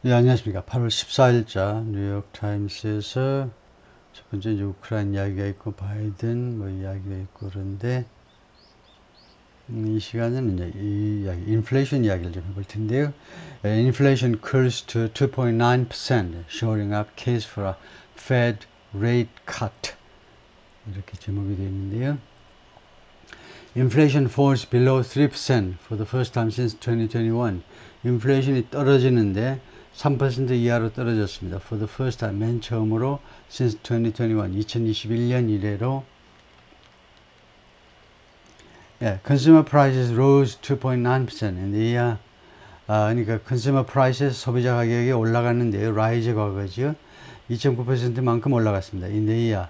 네, 안녕하십니까. 8월 14일자 뉴욕타임스에서 첫 번째 이제 우크라이나 이야기가 있고 바이든 뭐 이야기가 있고 그런데 이 시간에는 이제 이 이야기, 인플레이션 이야기를 좀 해볼 텐데요. Inflation cools to 2.9%, showing up case for a Fed rate cut. 이렇게 제목이 되어 있는데요. Inflation falls below 3% for the first time since 2021. 인플레이션이 떨어지는데 3% 이하로 떨어졌습니다. For the first time, 맨 처음으로 since 2021, 2021년 이래로. Consumer prices rose 2.9% in the year. 그러니까 consumer prices, 소비자 가격이 올라갔는데요. rise 과거죠. 2.9%만큼 올라갔습니다. in the year,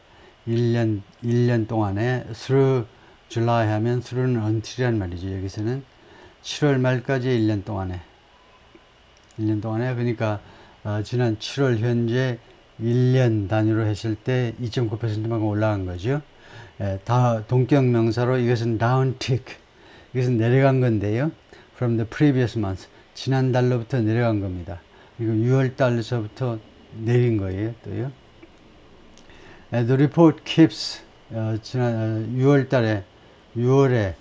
1년 동안에 through July 하면 through는 until이란 말이죠. 여기서는 7월 말까지 1년 동안에 그러니까 지난 7월 현재 1년 단위로 했을 때 2.9%만큼 올라간 거죠. 다 동격 명사로 이것은 downtick, 이것은 내려간 건데요. From the previous month, 지난달로부터 내려간 겁니다. 그리고 6월 달서부터 내린 거예요. 또요. The report keeps 지난 6월 달에 6월에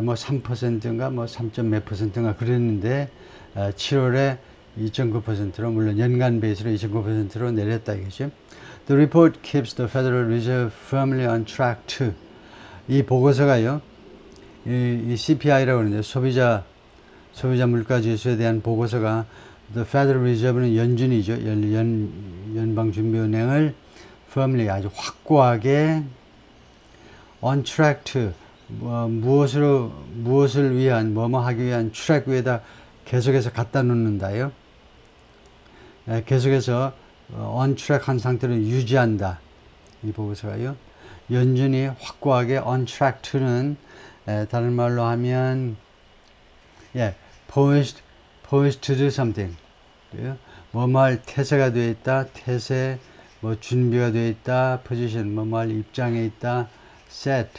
뭐 3%인가 뭐 3점 몇 %인가 그랬는데 7월에 2.9%로 물론 연간 베이스로 2.9%로 내렸다 이거죠. The report keeps the Federal Reserve firmly on track to. 이 보고서가요. 이 CPI라고 하는데 소비자 물가 지수에 대한 보고서가 The Federal Reserve는 연준이죠. 연방준비은행을 firmly 아주 확고하게 on track to 무엇을 위한 뭐뭐 하기 위한 트랙 위에다 계속해서 갖다 놓는다요. 계속해서 on track 한 상태로 유지한다. 이 보고서가요. 연준이 확고하게 on track to는 다른 말로 하면 poised to do something. 뭐뭐 할 태세가 되어 있다. 태세 뭐 준비가 되어 있다. position 뭐뭐 할 입장에 있다. set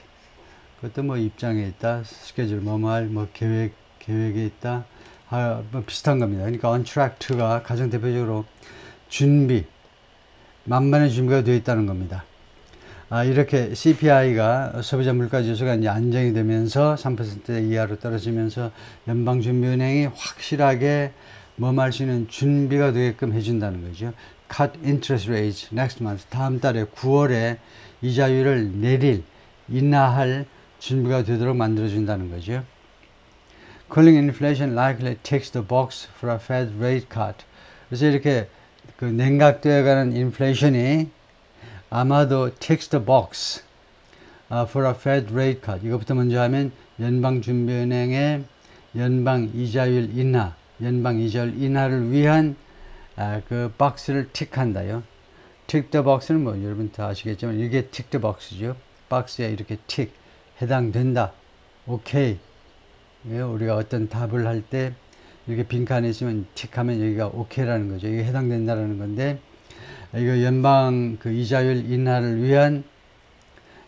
그것도 뭐 입장에 있다. 스케줄 뭐뭐 할 뭐 계획에 있다. 뭐 비슷한 겁니다. 그러니까 on track to가 가장 대표적으로 준비, 만반의 준비가 되어 있다는 겁니다. 이렇게 CPI가 소비자 물가 지수가 이제 안정이 되면서 3% 이하로 떨어지면서 연방준비은행이 확실하게 뭐할 수 있는 준비가 되게끔 해준다는 거죠. Cut interest rates next month. 다음 달에 9월에 이자율을 인하할 준비가 되도록 만들어준다는 거죠. Cooling inflation likely ticks the box for a Fed rate cut. 그래서 이렇게 그 냉각되어가는 인플레이션이 아마도 ticks the box for a Fed rate cut. 이것부터 먼저 하면 연방준비은행의 연방 이자율 인하를 위한 그 박스를 틱한다요. tick the box는 뭐 여러분 다 아시겠지만 이게 tick the box죠. 박스에 이렇게 틱 해당된다. 오케이. 우리가 어떤 답을 할 때 이렇게 빈칸에 있으면 틱하면 여기가 오케이라는 거죠. 이게 해당된다라는 건데 이거 연방 그 이자율 인하를 위한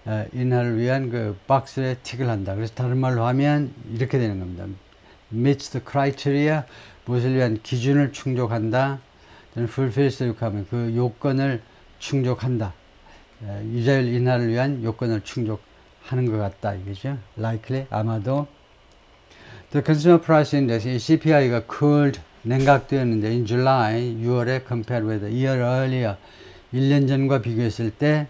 그 박스에 틱을 한다. 그래서 다른 말로 하면 이렇게 되는 겁니다. meets the criteria, 무엇을 위한 기준을 충족한다. fulfills the requirement, 그 요건을 충족한다. 이자율 인하를 위한 요건을 충족하는 것 같다. 이거죠. likely, 아마도. The Consumer Price Index, 이 CPI가 cooled, 냉각되었는데 in July, 6월에 compared with a year earlier, 1년 전과 비교했을 때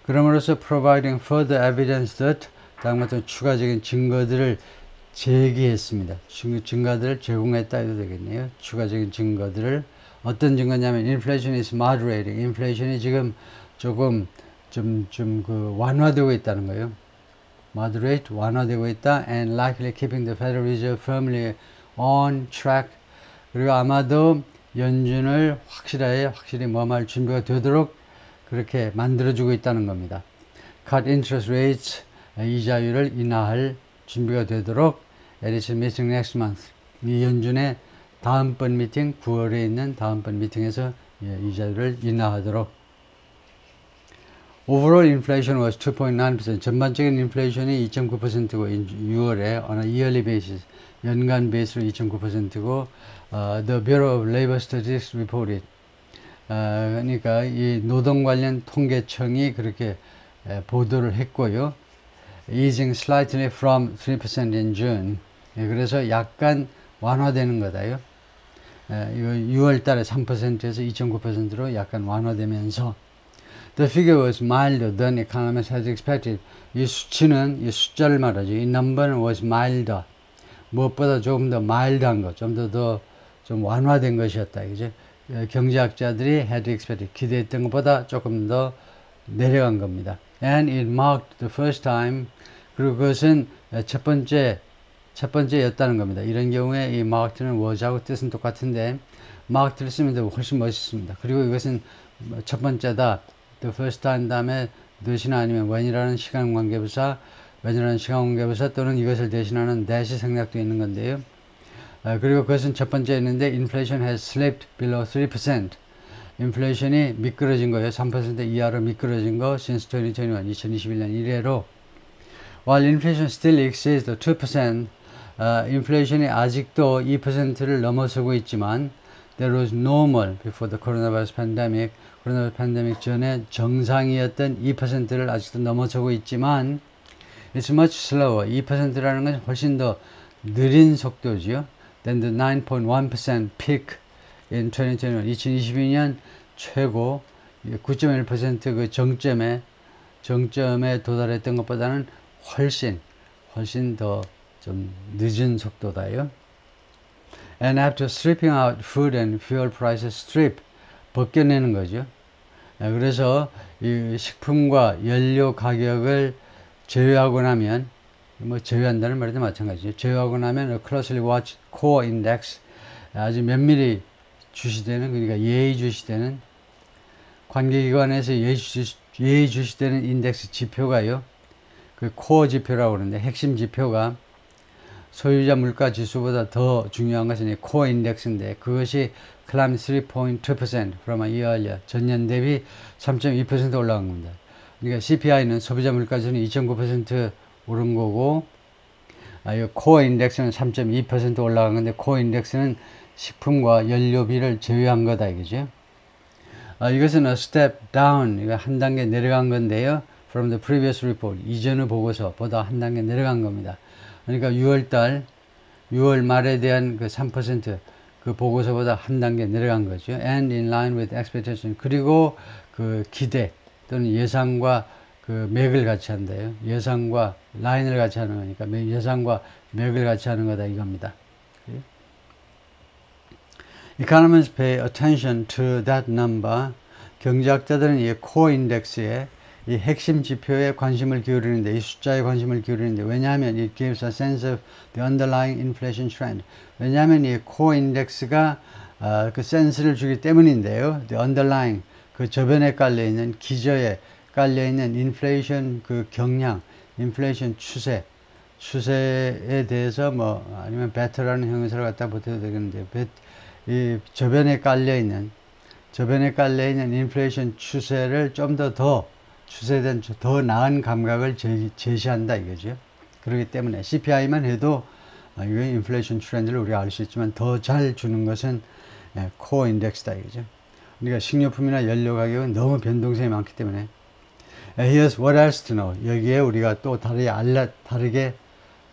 그럼으로써 providing further evidence that 다음 같은 추가적인 증거들을 제기했습니다. 증거들을 제공했다 해도 되겠네요. 추가적인 증거들을 어떤 증거냐면 inflation is moderating. 인플레이션이 지금 조금 그 완화되고 있다는 거예요. moderate, 완화되고 있다. and likely keeping the Federal Reserve firmly on track. 그리고 아마도 연준을 확실히 뭐할 준비가 되도록 그렇게 만들어주고 있다는 겁니다. cut interest rates, 이자율을 인하할 준비가 되도록 at its meeting next month. 이 연준의 다음번 미팅, 9월에 있는 다음번 미팅에서 이자율을 인하하도록. Overall inflation was 2.9%. 전반적인 인플레이션이 2.9%고 6월에 on a yearly basis 연간 베이스로 2.9%고 The Bureau of Labor Statistics reported 그러니까 이 노동 관련 통계청이 그렇게 보도를 했고요. Easing slightly from 3% in June. 그래서 약간 완화되는 거다요. 이거 6월 달에 3%에서 2.9%로 약간 완화되면서 The figure was milder than economists had expected. 이 수치는 이 숫자를 말하죠. 이 number was milder. 무엇보다 조금 더 mild한 것, 좀 더 좀 완화된 것이었다. 이제 경제학자들이 had expected 기대했던 것보다 조금 더 내려간 겁니다. And it marked the first time. 그리고 그것은 첫 번째였다는 겁니다. 이런 경우에 이 marked는 was하고 뜻은 똑같은데 marked를 쓰면 더 훨씬 멋있습니다. 그리고 이것은 첫 번째다. The first time 다음에 the이나 아니면 when이라는 시간관계부사 또는 이것을 대신하는 that이 생략되어 있는 건데요. 그리고 그것은 첫 번째였는데 inflation has slipped below 3%. 인플레이션이 미끄러진 거예요. 3% 이하로 미끄러진 거 since 2021 이래로 while inflation still exceeds the 2%, 인플레이션이 아직도 2%를 넘어서고 있지만 that was normal before the coronavirus pandemic. 코로나 팬데믹 전에 정상이었던 2%를 아직도 넘어서고 있지만 it's much slower. 2%라는 것은 훨씬 더 느린 속도지요. than the 9.1% peak in 2021. 2022년 최고 9.1% 그 정점에 도달했던 것보다는 훨씬 더 좀 늦은 속도다요. And after stripping out food and fuel prices, 벗겨내는 거죠. 그래서 이 식품과 연료 가격을 제외하고 나면 제외한다는 말도 마찬가지죠. 제외하고 나면 a closely watched core index 아주 면밀히 주시되는 그러니까 예의주시되는 관계기관에서 예의주시되는 인덱스 지표가요. 그 코어 지표라고 그러는데 핵심 지표가 소유자 물가 지수보다 더 중요한 것은 코어 인덱스인데 그것이 climbed 3.2% from a year earlier. 전년 대비 3.2% 올라간 겁니다. 그러니까 CPI는 소비자 물가 지수는 2.9% 오른 거고 이 코어 인덱스는 3.2% 올라간 건데 코어 인덱스는 식품과 연료비를 제외한 거다 이거죠. 이것은 a step down, 이거 한 단계 내려간 건데요. From the previous report, 이전의 보고서보다 한 단계 내려간 겁니다. 그러니까 6월 말에 대한 그 3% 그 보고서보다 한 단계 내려간 거죠. And in line with expectation. 그리고 그 기대 또는 예상과 그 맥을 같이 한대요. 예상과 라인을 같이 하는 거니까 예상과 맥을 같이 하는 거다 이겁니다. Economists pay attention to that number. 경제학자들은 이 코어 인덱스에 이 핵심 지표에 관심을 기울이는데 이 숫자에 관심을 기울이는데 왜냐하면 it gives a sense of the underlying inflation trend. 왜냐하면 이 코어 인덱스가 그 센스를 주기 때문인데요. The underlying 그 저변에 깔려 있는 기저에 깔려 있는 인플레이션 그 경향, 인플레이션 추세에 대해서 아니면 better라는 형용사를 갖다 붙여도 되겠는데 이 저변에 깔려 있는 인플레이션 추세를 좀 더 추세된 더 나은 감각을 제시한다 이거죠. 그렇기 때문에 CPI만 해도 이거 인플레이션 트렌드를 우리가 알 수 있지만 더 잘 주는 것은 코어 인덱스다 이거죠. 그러니까 식료품이나 연료 가격은 너무 변동성이 많기 때문에 Here's what else to know. 여기에 우리가 또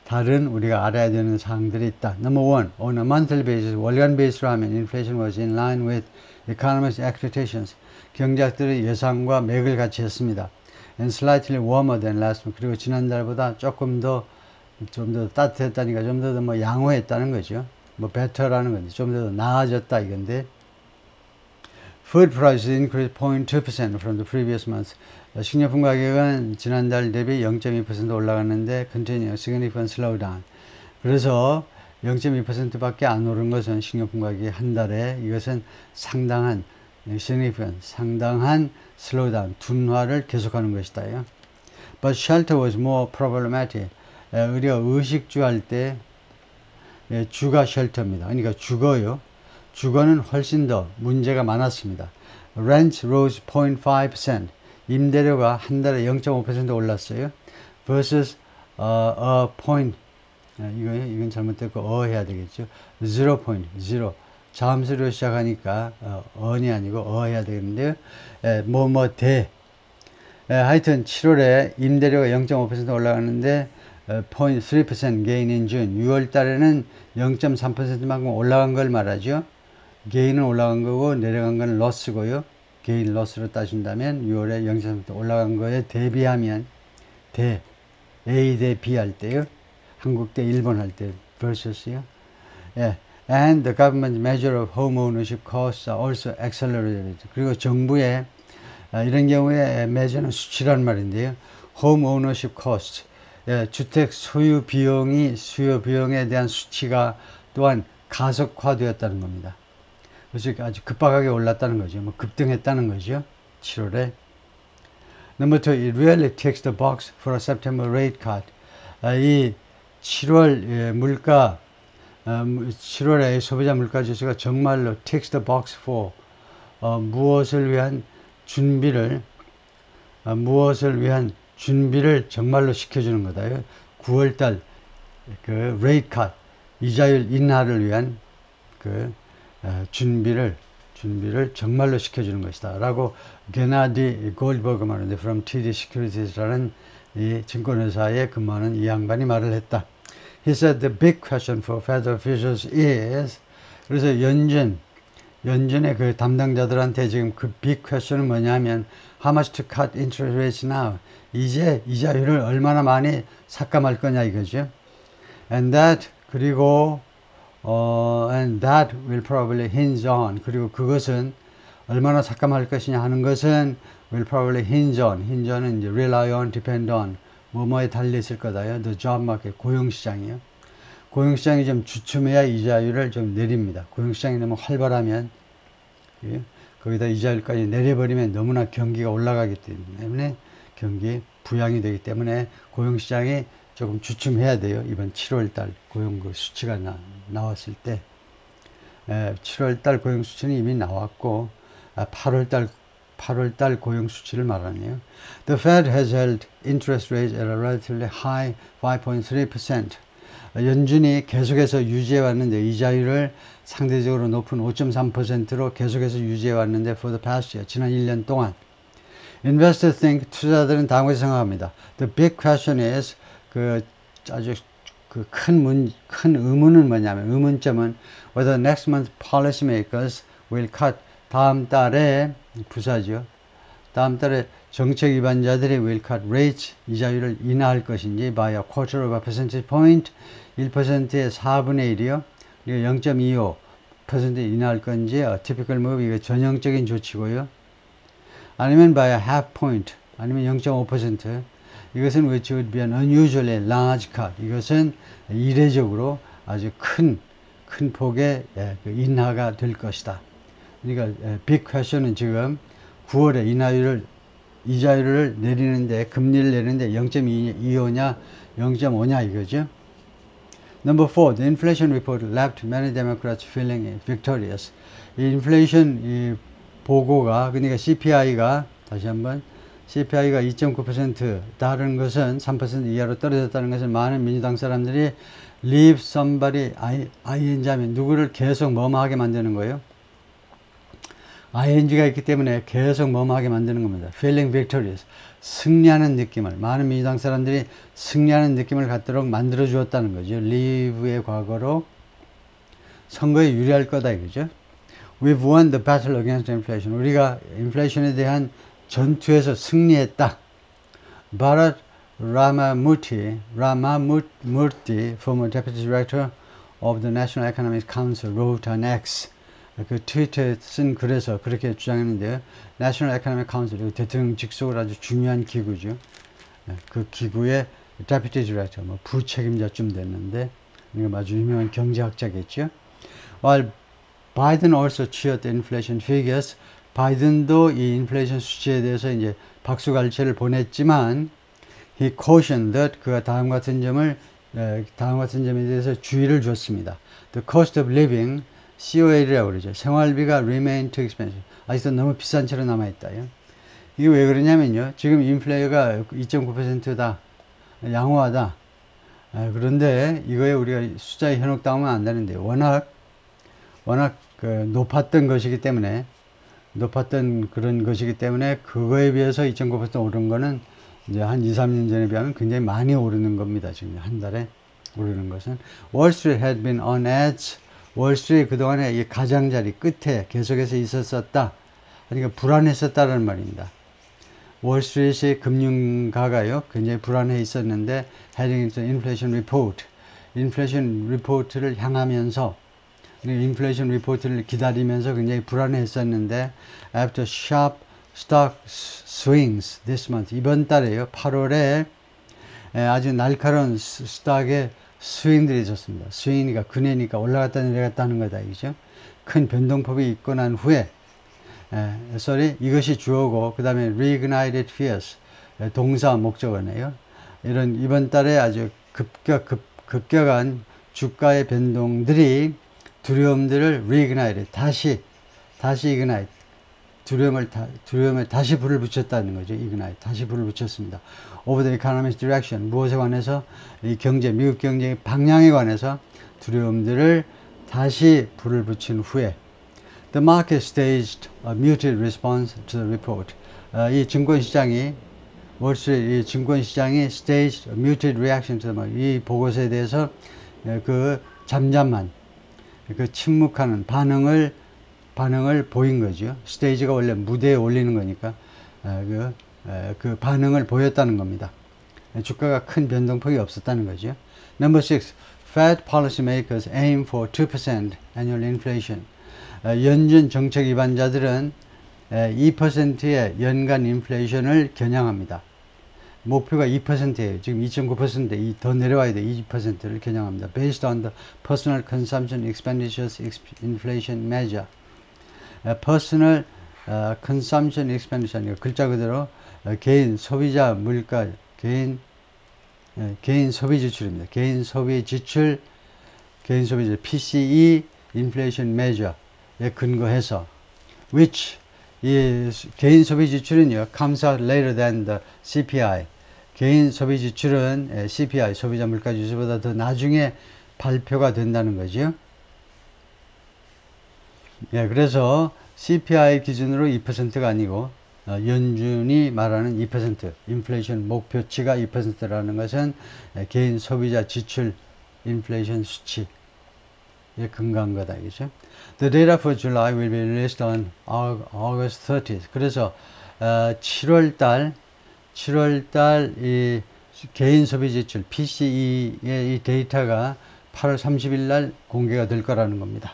다른 우리가 알아야 되는 사항들이 있다. Number one, on a monthly basis, 월간 베이스로 하면 inflation was in line with economists' expectations. 경제학들의 예상과 맥을 같이 했습니다. And slightly warmer than last month. 그리고 지난달보다 좀 더 따뜻했다니까 좀 더 양호했다는 거죠. better라는 건데 좀 더 나아졌다 이건데. Food prices increased 0.2% from the previous month. 식료품 가격은 지난달 대비 0.2% 올라갔는데 continue significant slowdown. 그래서 0.2%밖에 안 오른 것은 식료품 가격이 한 달에 이것은 상당한 slowdown, 둔화를 계속하는 것이다. But shelter was more problematic. 우리가 의식주 할 때 주가 쉘터입니다. 그러니까 주거는 훨씬 더 문제가 많았습니다. Rent rose 0.5%. 임대료가 한 달에 0.5% 올랐어요. versus a 이건 잘못됐고 해야 되겠죠. 0.0 잠수로 시작하니까 언이 아니고 해야 되겠는데요. 하여튼 7월에 임대료가 0.5% 올라가는데 0.3% gain in June. 6월 달에는 0.3%만큼 올라간 걸 말하죠. gain은 올라간 거고 내려간 건 loss고요. gain loss로 따진다면 6월에 0.3% 올라간 거에 대비하면 A 대 B 할 때요. 한국 대 일본 할 때 versus요. 예. And the government measure of home ownership costs are also accelerated. 그리고 정부의 이런 경우에 measure는 수치란 말인데요. home ownership cost. 예, 주택 소유 비용에 대한 수치가 또한 가속화되었다는 겁니다. 그래서 아주 급박하게 올랐다는 거죠. 급등했다는 거죠. 7월에. Number 2, it really ticks the box for a September rate cut. 이 7월 물가 7월에 소비자 물가 지수가 정말로 ticks the box for 무엇을 위한 준비를 정말로 시켜주는 거다. 9월달 그 rate cut 이자율 인하를 위한 그 준비를 정말로 시켜주는 것이다. 라고 게나디 골드버그 말하는데 from TD Securities라는 이 증권회사에 근무하는 이 양반이 말을 했다. He said the big question for Fed officials is 그래서 연준의 그 담당자들한테 지금 그 big question은 뭐냐면 how much to cut interest rates now 이제 이자율을 얼마나 많이 삭감할 거냐 이거죠. And that 그리고 and that will probably hinge on 그리고 그것은 얼마나 삭감할 것이냐 하는 것은 will probably hinge on은 이제 rely on, depend on 뭐뭐에 달려 있을 거다요. The job market 고용시장이요. 고용시장이 좀 주춤해야 이자율을 좀 내립니다. 고용시장이 너무 활발하면 거기다 이자율까지 내려버리면 너무나 경기가 올라가기 때문에 경기 부양이 되기 때문에 고용시장이 조금 주춤해야 돼요. 이번 7월달 고용 그 수치가 나왔을 때 7월달 고용 수치는 이미 나왔고 8월달 고용 수치를 말하네요. The Fed has held interest rates at a relatively high 5.3%. 연준이 계속해서 유지해 왔는데 이자율을 상대적으로 높은 5.3%로 계속해서 유지해 왔는데 for the past year 지난 1년 동안 Investors think 투자자들은 다음과 같이 생각합니다. The big question is 아주 큰 의문은 뭐냐면 의문점은 whether next month policymakers will cut 다음 달에 부사죠. 다음 달에 정책 위반자들이 will cut rates 이자율을 인하할 것인지 by a quarter of a percentage point 1%의 4분의 1이요. 0.25% 인하할 건지 typical move 이게 전형적인 조치고요. 아니면 by a half point 아니면 0.5% 이것은 which would be an unusually large cut 이것은 이례적으로 아주 큰 폭의 인하가 될 것이다. 그러니까 big question은 지금 9월에 이자율을 내리는데 금리를 내리는데 0.25냐 0.5냐 이거죠. Number 4, the inflation report left many Democrats feeling victorious. 이 인플레이션 이 보고가 그러니까 CPI가 다시 한번 CPI가 2.9% 다른 것은 3% 이하로 떨어졌다는 것은 많은 민주당 사람들이 leave somebody ing 하면 누구를 계속 뭐뭐하게 만드는 거예요. ing가 있기 때문에 계속 뭐뭐하게 만드는 겁니다. feeling victorious 승리하는 느낌을 많은 민주당 사람들이 승리하는 느낌을 갖도록 만들어 주었다는 거죠. leave의 과거로 선거에 유리할 거다 이거죠. We've won the battle against inflation. 우리가 인플레이션에 대한 전투에서 승리했다. Bharat Ramamurthy, former deputy director of the National Economic Council, wrote on X. 그 트위터에 쓴 글에서 그렇게 주장했는데요. National Economic Council, 대통령 직속으로 아주 중요한 기구죠. 그 기구의 deputy director, 부책임자쯤 됐는데, 이거 아주 유명한 경제학자겠죠. While Biden also cheered the inflation figures. 바이든도 이 인플레이션 수치에 대해서 이제 박수갈채를 보냈지만 he cautioned that 그가 다음 같은 점에 대해서 주의를 줬습니다. The cost of living, COL이라고 그러죠. 생활비가 remain too expensive. 아직도 너무 비싼 채로 남아있다요. 이게 왜 그러냐면요. 지금 인플레이가 2.9%다. 양호하다. 그런데 이거에 우리가 숫자에 현혹당하면 안 되는데 워낙 그 높았던 것이기 때문에 높았던 그런 것이기 때문에 그거에 비해서 2.9% 오른 거는 이제 한 2, 3년 전에 비하면 굉장히 많이 오르는 겁니다. 지금 한 달에 오르는 것은. Wall Street had been on edge. 월스트리트 그동안에 이 가장자리 끝에 계속해서 있었었다. 그러니까 불안했었다는 말입니다. 월스트리트의 금융가가요, 굉장히 불안해 있었는데, heading into inflation report. 인플레이션 리포트를 향하면서, 인플레이션 리포트를 기다리면서 굉장히 불안해 했었는데, after sharp stock swings this month, 이번 달에요, 8월에 아주 날카로운 스탁의 스윙들이 있었습니다. 스윙이니까 그네니까 올라갔다 내려갔다 하는 거다, 이죠? 큰 변동폭이 있고 난 후에, sorry, 이것이 주어고, 그 다음에 reignited fears, 동사 목적어네요. 이번 달에 아주 급격한 주가의 변동들이 두려움들을 reignited, 다시 ignite, 두려움에 다시 불을 붙였다는 거죠. ignite, 다시 불을 붙였습니다. Over the economy's direction, 무엇에 관해서? 이 경제, 미국 경제의 방향에 관해서 두려움들을 다시 불을 붙인 후에 The market staged a muted response to the report. 이 증권시장이 월스트리트 증권시장이 staged a muted reaction to the market. 이 보고서에 대해서 그 잠잠한, 그 침묵하는 반응을 보인 거죠. 스테이지가 원래 무대에 올리는 거니까 그 반응을 보였다는 겁니다. 주가가 큰 변동폭이 없었다는 거죠. Number 6. Fed policymakers aim for 2% annual inflation. 연준 정책 위반자들은 2%의 연간 인플레이션을 겨냥합니다. 목표가 2%예요. 지금 2.9%인데 더 내려와야 돼. 2%를 겨냥합니다. Based on the personal consumption expenditures inflation measure. personal consumption expenditure, 글자 그대로 개인 소비자 물가, 개인 소비 지출입니다. 개인 소비 지출, PCE inflation measure에 근거해서 which 이 개인 소비 지출은요 comes out later than the CPI. 개인 소비 지출은 CPI 소비자 물가 지수보다 더 나중에 발표가 된다는 거죠. 그래서 CPI 기준으로 2%가 아니고 연준이 말하는 2%, 인플레이션 목표치가 2%라는 것은 개인 소비자 지출 인플레이션 수치에 근거한 거다, 이죠? The data for July will be released on August 30th. 그래서 7월달 이 개인 소비 지출 PCE의 이 데이터가 8월 30일 날 공개가 될 거라는 겁니다.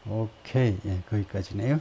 오케이, 거기까지네요.